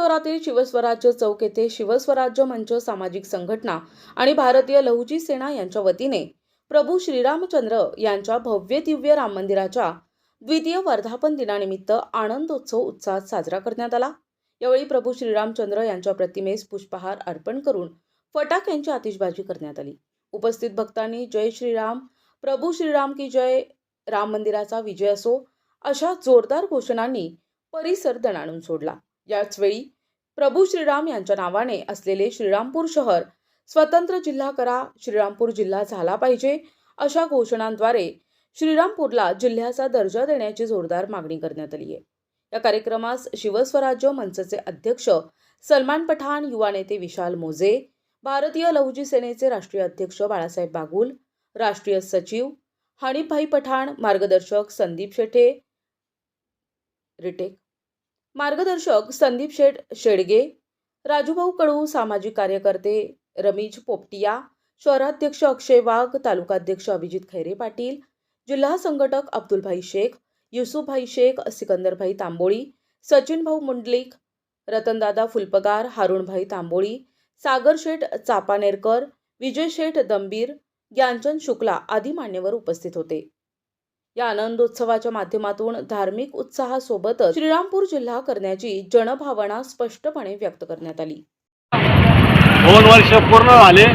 शहरातील शिवस्वराज्य चौक येथे शिवस्वराज्य मंच सामाजिक संघटना आणि भारतीय लहुजी सेना यांच्या वतीने प्रभू श्रीरामचंद्र यांच्या भव्य दिव्य राम मंदिराच्या द्वितीय वर्धापन दिनानिमित्त आनंदोत्सव उत्साहात साजरा करण्यात आला। यावेळी प्रभू श्रीरामचंद्र यांच्या प्रतिमेस पुष्पहार अर्पण करून फटाक्यांची आतिषबाजी करण्यात आली। उपस्थित भक्तांनी जय श्रीराम, प्रभू श्रीराम की जय, राम मंदिराचा विजय असो अशा जोरदार घोषणांनी परिसर दणाणून सोडला। याच वेळी प्रभू श्रीराम यांच्या नावाने असलेले श्रीरामपूर शहर स्वतंत्र जिल्हा करा, श्रीरामपूर जिल्हा झाला पाहिजे अशा घोषणांद्वारे श्रीरामपूरला जिल्ह्याचा दर्जा देण्याची जोरदार मागणी करण्यात आली आहे। या कार्यक्रमास शिवस्वराज्य मंचचे अध्यक्ष सलमान पठाण, युवा नेते विशाल मोजे, भारतीय लहुजी सेनेचे राष्ट्रीय अध्यक्ष बाळासाहेब बागुल, राष्ट्रीय सचिव हनीफभाई पठाण, मार्गदर्शक संदीप शेटे रिटेक, मार्गदर्शक संदीप शेठ शेडगे, राजूभाऊ कडू, सामाजिक कार्यकर्ते रमीज पोपटिया, शहराध्यक्ष अक्षय वाघ, तालुकाध्यक्ष अभिजित खैरे पाटील, जिल्हा संघटक अब्दुलभाई शेख, युसुफभाई शेख, सिकंदरभाई तांबोळी, सचिनभाऊ मुंडलिक, रतनदादा फुलपगार, हारुणभाई तांबोळी, सागर शेठ चापानेरकर, विजय शेठ दंबीर, ज्ञानचंद शुक्ला आदी मान्यवर उपस्थित होते। या आनंदोत्सवाच्या माध्यमातून धार्मिक उत्साहासोबतच श्रीरामपूर जिल्हा करण्याची जनभावना स्पष्टपणे व्यक्त करण्यात आली। 2 वर्ष पूर्ण झाले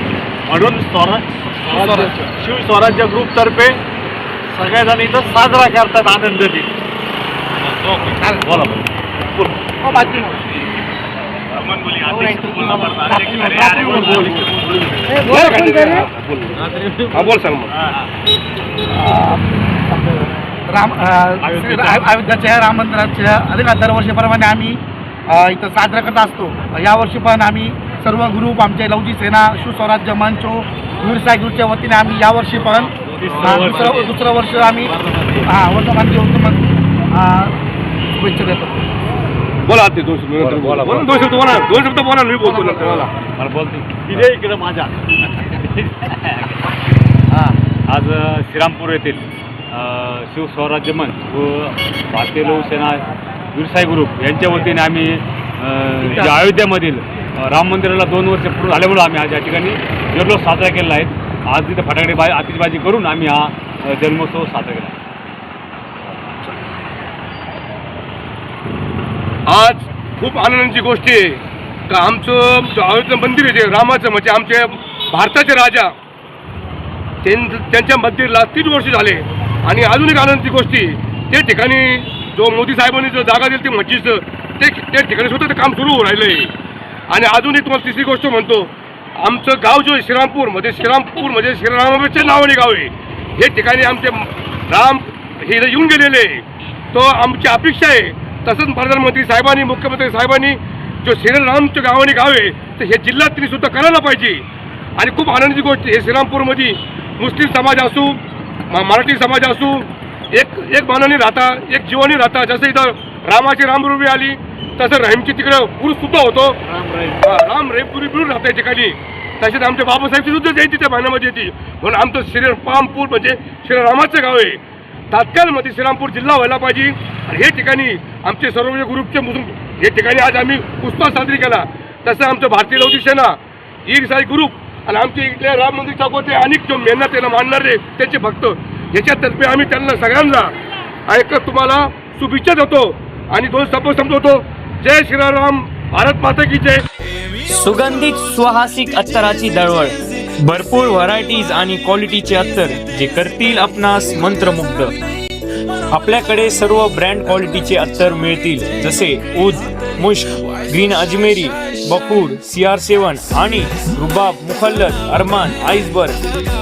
म्हणून शिवस्वराज्य ग्रुप तर्फे सगळेजण इथं साजरा करतात आनंद दिन। अयोध्याच्या राम मंदिराच्या दरवर्षीप्रमाणे आम्ही इथं साजरा करत असतो। यावर्षी पण आम्ही सर्व ग्रुप आमचे लहुजी सेना, शिवस्वराज्य मंच, वीरसाई ग्रुपच्या वतीने आम्ही यावर्षी पण दुसरं वर्ष आम्ही वर्तमान शुभेच्छा देतो। बोला ते 2 शब्द बोला, 2 शब्द बोला, 2 शब्द बोला, मी बोलतो नंतर बोला, मला बोलते इथे इकडे माझ्या। आज श्रीरामपूर येथील शिवस्वराज्य मंच व भारतीय लहुजी सेना वीरसाई ग्रुप यांच्या वतीने आम्ही अयोध्यामधील राम मंदिराला 2 वर्ष पूर्ण झाल्यामुळे आम्ही आज या ठिकाणी जल्लोष साजरा केला आहे। आज तिथे फटाकडे आतिषबाजी करून आम्ही हा जन्मोत्सव साजरा केला। आज खूप आनंदाची गोष्ट आहे का आमचं अयोध्या मंदिर आहे रामाचं, म्हणजे आमचे भारताचे राजा त्यांच्या मंदिरला 3 वर्ष झाले। आणि अजून एक आनंदाची गोष्टी, त्या ठिकाणी जो मोदी साहेबांनी जो जागा दिली ती मस्जिदचं, त्या ठिकाणी सुद्धा ते काम सुरू होऊ राहिलं आहे। आणि अजून एक तुम्हाला तिसरी गोष्ट म्हणतो, आमचं गाव जो आहे श्रीरामपूर म्हणजे श्रीरामाच्या नावाने गाव आहे। हे ठिकाणी आमचे राम हे येऊन गेलेले आहे, तो आमची अपेक्षा आहे। तसंच प्रधानमंत्री साहेबांनी, मुख्यमंत्री साहेबांनी जो श्रीरामच्या गावाने गाव आहे तर हे जिल्ह्यात त्यांनी सुद्धा करायला पाहिजे। आणि खूप आनंदाची गोष्ट, हे श्रीरामपूरमध्ये मुस्लिम समाज असू, मराठी समाज असू, एक मानाने राहता, एक जीवानी राहता। जसं इथं रामाची रामरुपी आली तसं रहीमची तिकडं पुरुष सुद्धा होतो, राम रहीमपुरी मिळून राहता या ठिकाणी। तसेच आमच्या बाबासाहेबची सुद्धा जयंती त्या महिन्यामध्ये येते, म्हणून आमचं श्रीरामपूर म्हणजे श्रीरामाचं गाव आहे। तात्काळमध्ये श्रीरामपूर जिल्हा व्हायला पाहिजे। आणि हे ठिकाणी आमचे सर्व ग्रुपचे हे ठिकाणी आज आम्ही उत्सव साजरी केला। तसं आमचं भारतीय लहुजी सेना, वीरसाई ग्रुप आणि आमचे इथल्या राम मंदिर चौकाचे अनेक जो मेहनत त्यांना मानणारे त्यांचे भक्त, याच्यातर्फे आम्ही त्यांना सगळ्यांना तुम्हाला शुभेच्छा देतो आणि 2 शब्द समजवतो। जय श्रीराम, भारत माता की जय। सुगंधित सुवासिक अत्तराची दळवळ, भरपूर व्हरायटीज आणि क्वालिटीचे अत्तर जे करतील आपणास मंत्रमुग्ध। आपल्याकडे सर्व ब्रँड क्वालिटीचे अत्तर मिळतील, जसे ऊद, मुश्क, ग्रीन अजमेरी, बकूर, CR7 आणि रुबाब, मुखल्लद, अरमान, आइसबर्ग।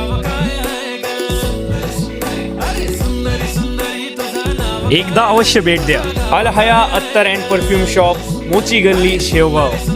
एकदा अवश्य भेट द्या। अल हया अत्तर अँड परफ्यूम शॉप, मोची गल्ली, शेवगाव।